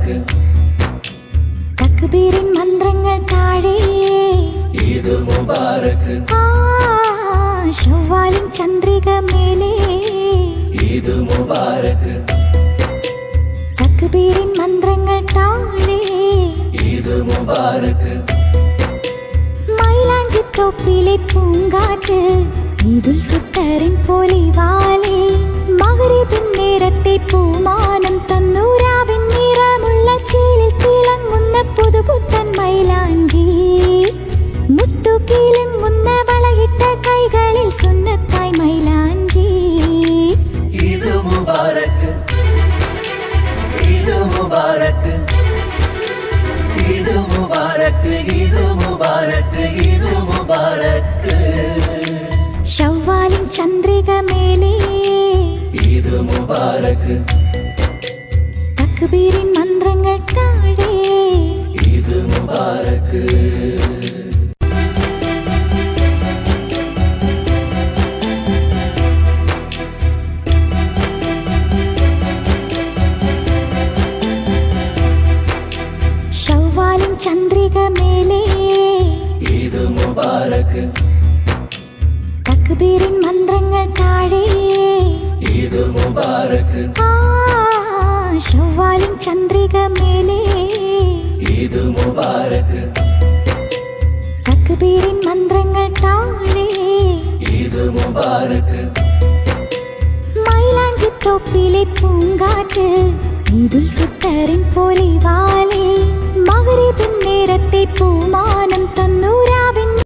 മുബാരക്ക്. തക്ബീറിൻ മന്ത്രങ്ങൾ താഴെ ഈദ് മുബാരക്ക്. ശവ്വാലിൻ ചന്ദ്രിക മേലെ ഈദ് മുബാരക്ക്. തക്ബീറിൻ മന്ത്രങ്ങൾ താഴെ ഈദ് മുബാരക്ക്. മൈലാഞ്ചിത്തോപ്പിലെ പൂങ്കാറ്റ് ഈദുൽ ഫിത്തറിൻ പൊലിവാലെ മഗ്‌രിബിൻ നേരത്തെ പൂമാനം തന്നു രാവിൻ നിറമുള്ള ചേലിൽ തിളങ്ങുന്ന പുതുപുത്തൻ മൈലാഞ്ചി മുത്തുകിലുങ്ങുന്ന വളയിട്ട കൈകളിൽ സുന്നത്തായി മൈലാഞ്ചി. ഈദ് മുബാരക്ക്. ഈദ് മുബാരക്ക്. ഈദ് മുബാരക്ക്. ഈദ് മുബാരക്ക്. ഈദ് മുബാരക്ക്. ശവ്വാലിൻ ചന്ദ്രിക മേലെ ഈദ് മുബാരക്ക്. തക്ബീറിൻ മന്ത്രങ്ങൾ താഴെ ഈദ് മുബാരക്ക്. ശവ്വാലിൻ ചന്ദ്രിക മേലെ ഈദ് മുബാരക്ക്. തക്ബീറിൻ മന്ത്രങ്ങൾ താഴെ ഈദ് മുബാരക്ക്. ശവ്വാലിൻ ചന്ദ്രിക മേലെ ഈദ് മുബാരക്ക്. തക്ബീറിൻ മന്ത്രങ്ങൾ താഴെ ഈദ് മുബാരക്ക്. മൈലാഞ്ചിത്തോപ്പിലെ പൂങ്കാറ്റ് ഈദുൽ